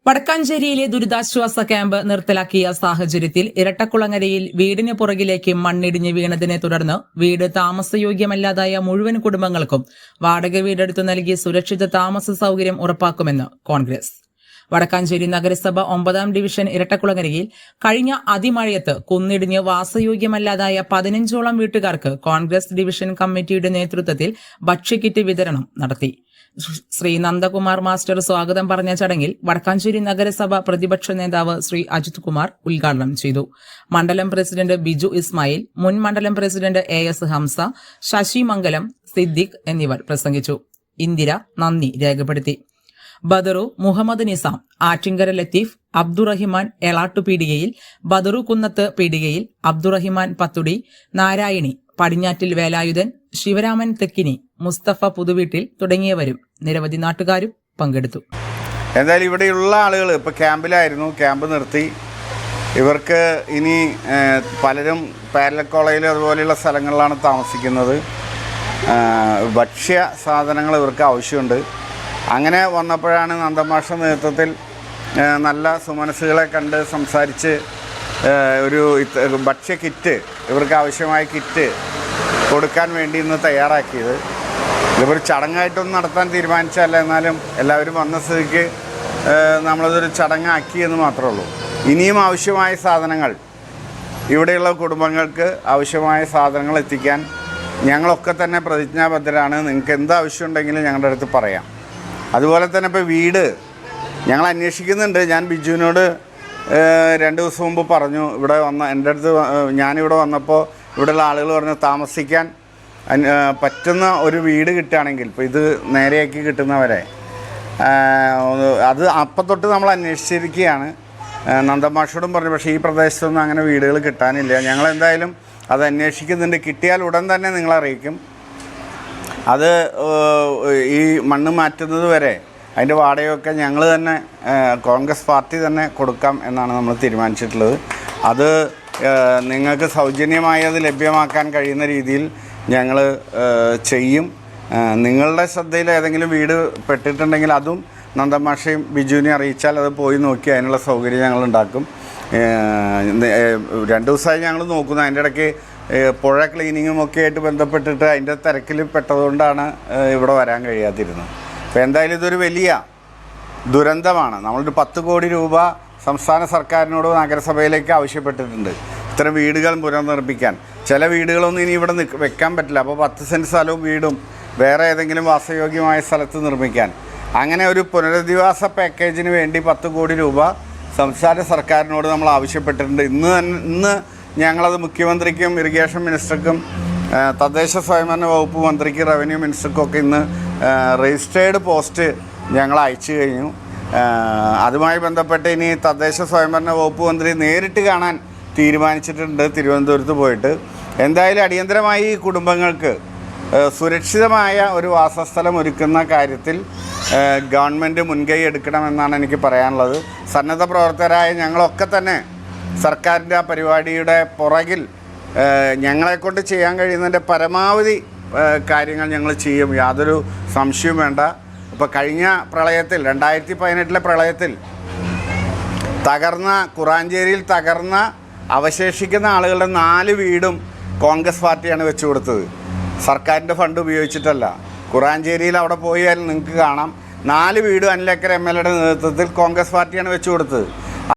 വടക്കാഞ്ചേരിയിലെ ദുരിതാശ്വാസ ക്യാമ്പ് നിർത്തലാക്കിയ സാഹചര്യത്തിൽ ഇരട്ടക്കുളങ്ങരയിൽ വീടിന് പുറകിലേക്ക് മണ്ണിടിഞ്ഞ് വീണതിനെ തുടർന്ന് വീട് താമസയോഗ്യമല്ലാതായ മുഴുവൻ കുടുംബങ്ങൾക്കും വാടക വീടെടുത്തു നൽകി സുരക്ഷിത താമസ സൌകര്യം ഉറപ്പാക്കുമെന്ന് കോൺഗ്രസ്. വടക്കാഞ്ചേരി നഗരസഭ 9-ാം ഡിവിഷൻ ഇരട്ടക്കുളങ്ങരയിൽ കഴിഞ്ഞ അതിമഴയത്ത് കുന്നിടിഞ്ഞ് വാസയോഗ്യമല്ലാതായ 15ഓളം വീട്ടുകാർക്ക് കോൺഗ്രസ് ഡിവിഷൻ കമ്മിറ്റിയുടെ നേതൃത്വത്തിൽ ഭക്ഷ്യക്കിറ്റ് വിതരണം നടത്തി. ശ്രീ നന്ദകുമാർ മാസ്റ്റർ സ്വാഗതം പറഞ്ഞ ചടങ്ങിൽ വടക്കാഞ്ചേരി നഗരസഭ പ്രതിപക്ഷ നേതാവ് ശ്രീ അജിത് കുമാർ ഉദ്ഘാടനം ചെയ്തു. മണ്ഡലം പ്രസിഡന്റ് ബിജു ഇസ്മായിൽ, മുൻ മണ്ഡലം പ്രസിഡന്റ് AS ഹംസ, ശശി മംഗലം, സിദ്ദിഖ് എന്നിവർ പ്രസംഗിച്ചു. ഇന്ദിര നന്ദി രേഖപ്പെടുത്തി. ബദറു, മുഹമ്മദ് നിസാം, ആറ്റിങ്കര ലത്തീഫ്, അബ്ദുറഹിമാൻ എളാട്ടുപീടികയിൽ, ബദറു കുന്നത്ത് പീടികയിൽ, അബ്ദുറഹിമാൻ പത്തുടി, നാരായണി പടിഞ്ഞാറ്റിൽ വേലായുധൻ, ശിവരാമൻ തെക്കിനി, മുസ്തഫ പുതുവീട്ടിൽ തുടങ്ങിയവരും നിരവധി നാട്ടുകാരും പങ്കെടുത്തു. എന്തായാലും ഇവിടെയുള്ള ആളുകൾ ഇപ്പോൾ ക്യാമ്പിലായിരുന്നു, ക്യാമ്പ് നിർത്തി. ഇവർക്ക് ഇനി പലരും പാരലൽ കോളേജിൽ അതുപോലെയുള്ള സ്ഥലങ്ങളിലാണ് താമസിക്കുന്നത്. ഭക്ഷ്യ സാധനങ്ങൾ ഇവർക്ക് ആവശ്യമുണ്ട്. അങ്ങനെ വന്നപ്പോഴാണ് നന്ദമാഷ നേതൃത്വത്തിൽ നല്ല സുമനസ്സുകളെ കണ്ട് സംസാരിച്ച് ഒരു ഭക്ഷ്യ കിറ്റ്, ഇവർക്ക് ആവശ്യമായ കിറ്റ് കൊടുക്കാൻ വേണ്ടി ഇന്ന് തയ്യാറാക്കിയത്. ഇതിപ്പോൾ ചടങ്ങായിട്ടൊന്നും നടത്താൻ തീരുമാനിച്ചല്ല, എന്നാലും എല്ലാവരും വന്ന സ്ഥിതിക്ക് നമ്മളതൊരു ചടങ്ങാക്കി എന്ന് മാത്രമേ ഉള്ളൂ. ഇനിയും ആവശ്യമായ സാധനങ്ങൾ, ഇവിടെയുള്ള കുടുംബങ്ങൾക്ക് ആവശ്യമായ സാധനങ്ങൾ എത്തിക്കാൻ ഞങ്ങളൊക്കെ തന്നെ പ്രതിജ്ഞാബദ്ധരാണ്. നിങ്ങൾക്ക് എന്താവശ്യമുണ്ടെങ്കിലും ഞങ്ങളുടെ അടുത്ത് പറയാം. അതുപോലെ തന്നെ ഇപ്പോൾ വീട് ഞങ്ങൾ അന്വേഷിക്കുന്നുണ്ട്. ഞാൻ ബിജുവിനോട് 2 ദിവസം മുമ്പ് പറഞ്ഞു, ഇവിടെ എൻ്റെ അടുത്ത് ഞാനിവിടെ വന്നപ്പോൾ ഇവിടെയുള്ള ആളുകൾ പറഞ്ഞു താമസിക്കാൻ പറ്റുന്ന ഒരു വീട് കിട്ടുകയാണെങ്കിൽ, ഇപ്പോൾ ഇത് നേരെയാക്കി കിട്ടുന്നവരെ അത് അപ്പം തൊട്ട് നമ്മൾ അന്വേഷിച്ചിരിക്കുകയാണ്. നന്ദമാഷോടും പറഞ്ഞു, പക്ഷേ ഈ പ്രദേശത്തൊന്നും അങ്ങനെ വീടുകൾ കിട്ടാനില്ല. ഞങ്ങളെന്തായാലും അത് അന്വേഷിക്കുന്നുണ്ട്. കിട്ടിയാൽ ഉടൻ തന്നെ നിങ്ങളെ അറിയിക്കും. അത് ഈ മണ്ണ് മാറ്റുന്നത് വരെ അതിൻ്റെ വാടകയൊക്കെ ഞങ്ങൾ തന്നെ, കോൺഗ്രസ് പാർട്ടി തന്നെ കൊടുക്കാം എന്നാണ് നമ്മൾ തീരുമാനിച്ചിട്ടുള്ളത്. അത് നിങ്ങൾക്ക് സൗജന്യമായി അത് ലഭ്യമാക്കാൻ കഴിയുന്ന രീതിയിൽ ഞങ്ങൾ ചെയ്യും. നിങ്ങളുടെ ശ്രദ്ധയിൽ ഏതെങ്കിലും വീട് പെട്ടിട്ടുണ്ടെങ്കിൽ അതും നന്ദമാഷയും ബിജുവിനെ അറിയിച്ചാൽ അത് പോയി നോക്കി അതിനുള്ള സൗകര്യം ഞങ്ങൾ ഉണ്ടാക്കും. 2 ദിവസമായി ഞങ്ങൾ നോക്കുന്നു. അതിൻ്റെ ഇടയ്ക്ക് പുഴ ക്ലീനിങ്ങും ഒക്കെ ആയിട്ട് ബന്ധപ്പെട്ടിട്ട് അതിൻ്റെ തിരക്കിൽ പെട്ടതുകൊണ്ടാണ് ഇവിടെ വരാൻ കഴിയാതിരുന്നത്. അപ്പോൾ എന്തായാലും ഇതൊരു വലിയ ദുരന്തമാണ്. നമ്മളൊരു 10 കോടി രൂപ സംസ്ഥാന സർക്കാരിനോട് നഗരസഭയിലേക്ക് ആവശ്യപ്പെട്ടിട്ടുണ്ട് ഇത്തരം വീടുകൾ പുനർനിർമ്മിക്കാൻ. ചില വീടുകളൊന്നും ഇനി ഇവിടെ വെക്കാൻ പറ്റില്ല. അപ്പോൾ 10 സെൻറ്റ് സ്ഥലവും വീടും വേറെ ഏതെങ്കിലും വാസയോഗ്യമായ സ്ഥലത്ത് നിർമ്മിക്കാൻ, അങ്ങനെ ഒരു പുനരധിവാസ പാക്കേജിന് വേണ്ടി 10 കോടി രൂപ സംസ്ഥാന സർക്കാരിനോട് നമ്മൾ ആവശ്യപ്പെട്ടിട്ടുണ്ട്. ഇന്ന് ഞങ്ങളത് മുഖ്യമന്ത്രിക്കും ഇറിഗേഷൻ മിനിസ്റ്റർക്കും തദ്ദേശ സ്വയംഭരണ വകുപ്പ് മന്ത്രിക്ക് റവന്യൂ മിനിസ്റ്റർക്കൊക്കെ ഇന്ന് രജിസ്റ്റേർഡ് പോസ്റ്റ് ഞങ്ങൾ അയച്ചു കഴിഞ്ഞു. അതുമായി ബന്ധപ്പെട്ട് ഇനി തദ്ദേശ സ്വയംഭരണ വകുപ്പ് മന്ത്രി നേരിട്ട് കാണാൻ തീരുമാനിച്ചിട്ടുണ്ട് തിരുവനന്തപുരത്ത് പോയിട്ട്. എന്തായാലും അടിയന്തരമായി ഈ കുടുംബങ്ങൾക്ക് സുരക്ഷിതമായ ഒരു വാസസ്ഥലം ഒരുക്കുന്ന കാര്യത്തിൽ ഗവൺമെൻറ് മുൻകൈ എടുക്കണമെന്നാണ് എനിക്ക് പറയാനുള്ളത്. സന്നദ്ധ പ്രവർത്തകരായ ഞങ്ങളൊക്കെ തന്നെ സർക്കാരിൻ്റെ ആ പരിപാടിയുടെ പുറകിൽ ഞങ്ങളെക്കൊണ്ട് ചെയ്യാൻ കഴിയുന്നതിൻ്റെ പരമാവധി കാര്യങ്ങൾ ഞങ്ങൾ ചെയ്യും, യാതൊരു സംശയവും വേണ്ട. ഇപ്പോൾ കഴിഞ്ഞ പ്രളയത്തിൽ 2018 പ്രളയത്തിൽ കുറാഞ്ചേരിയിൽ തകർന്ന അവശേഷിക്കുന്ന ആളുകളുടെ 4 വീടും കോൺഗ്രസ് പാർട്ടിയാണ് വെച്ചു കൊടുത്തത്, സർക്കാരിൻ്റെ ഫണ്ട് ഉപയോഗിച്ചിട്ടല്ല. കുറാഞ്ചേരിയിൽ അവിടെ പോയാൽ നിങ്ങൾക്ക് കാണാം 4 വീടും അനിലേക്കർ MLAയുടെ നേതൃത്വത്തിൽ കോൺഗ്രസ് പാർട്ടിയാണ് വെച്ചു കൊടുത്തത്.